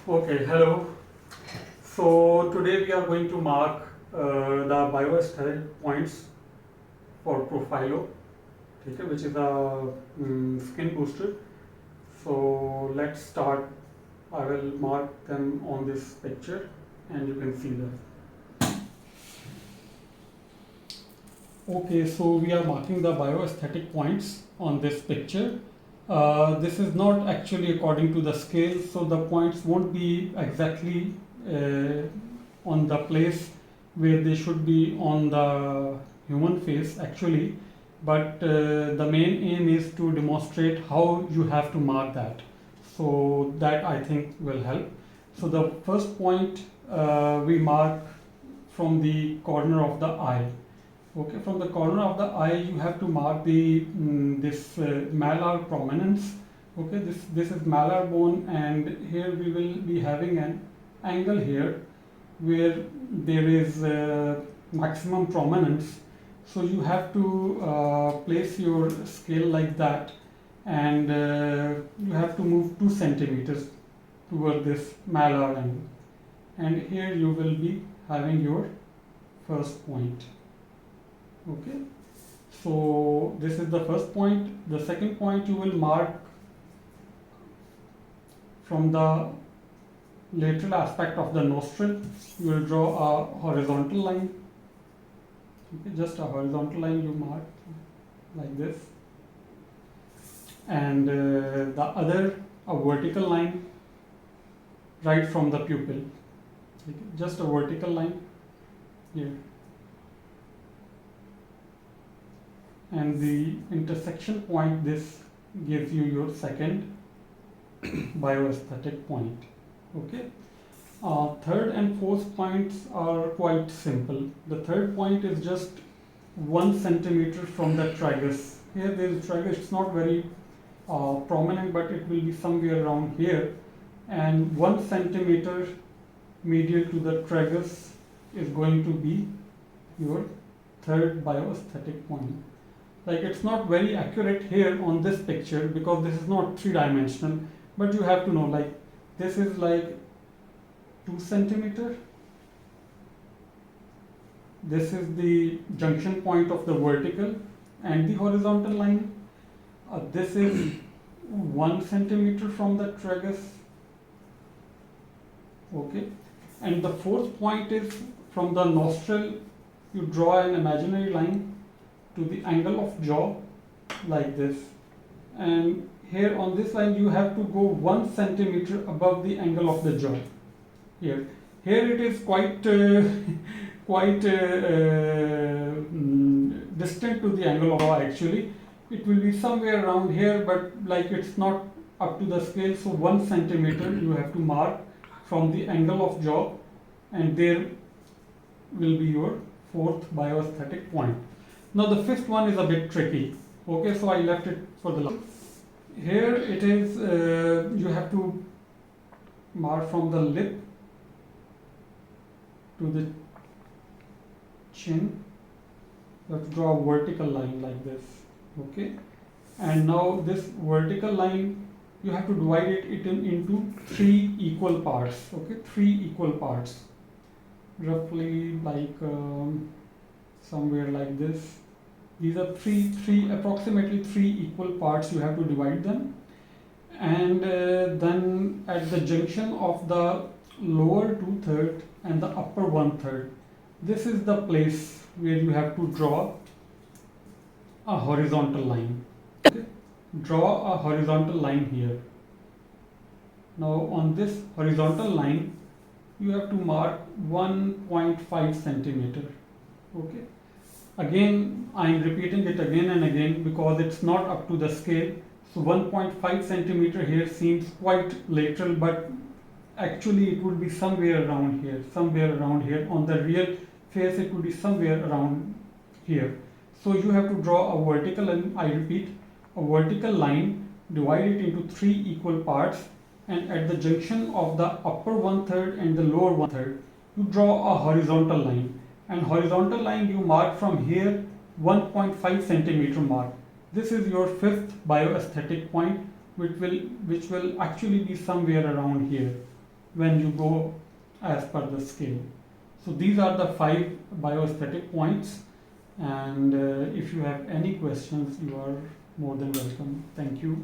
Okay, hello. So today we are going to mark the bio-aesthetic points for Profhilo, okay, which is a skin booster. So let's start. I will mark them on this picture and you can see them. Okay, so we are marking the bio-aesthetic points on this picture. This is not actually according to the scale, so the points won't be exactly on the place where they should be on the human face actually, but the main aim is to demonstrate how you have to mark that. So that I think will help. So the first point we mark from the corner of the eye. Okay, from the corner of the eye, you have to mark the this malar prominence. Okay, this is malar bone, and here we will be having an angle here where there is maximum prominence. So you have to place your scale like that, and you have to move 2 centimeters toward this malar angle, and here you will be having your first point. Okay, so this is the first point. The second point, you will mark from the lateral aspect of the nostril. You will draw a horizontal line. Okay, just a horizontal line you mark like this, and the other a vertical line right from the pupil. Okay, just a vertical line here. And the intersection point, this gives you your second bioaesthetic point. Okay. Third and fourth points are quite simple. The third point is just 1 centimeter from the tragus. Here there is tragus. It's not very prominent, but it will be somewhere around here. And 1 centimeter medial to the tragus is going to be your third bioaesthetic point. Like, it's not very accurate here on this picture because this is not 3-dimensional, but you have to know, like, this is like 2 centimeter. This is the junction point of the vertical and the horizontal line. This is 1 centimeter from the tragus. Okay, and the fourth point is from the nostril. You draw an imaginary line to the angle of jaw like this, and here on this line you have to go 1 centimeter above the angle of the jaw. Here it is quite distant to the angle of jaw. Actually it will be somewhere around here, but like it's not up to the scale, so 1 centimeter you have to mark from the angle of jaw, and there will be your fourth bioaesthetic point. Now the fifth one is a bit tricky. Okay, so I left it for the last. Here it is, you have to mark from the lip to the chin. You have to draw a vertical line like this. Okay, and now this vertical line, you have to divide it into 3 equal parts. Okay, 3 equal parts, roughly like somewhere like this. These are approximately 3 equal parts. You have to divide them, and then at the junction of the lower 2/3 and the upper 1/3, this is the place where you have to draw a horizontal line. Okay? Draw a horizontal line here. Now on this horizontal line, you have to mark 1.5 centimeter. Okay. Again, I am repeating it again and again because it's not up to the scale. So 1.5 centimeter here seems quite lateral, but actually it would be somewhere around here, On the real face, it would be somewhere around here. So you have to draw a vertical, and I repeat, a vertical line, divide it into 3 equal parts, and at the junction of the upper 1/3 and the lower 1/3, you draw a horizontal line. And horizontal line you mark from here 1.5 centimeter mark. This is your fifth bioaesthetic point, which will actually be somewhere around here. when you go as per the scale. So these are the 5 bioaesthetic points, and if you have any questions, you are more than welcome. Thank you.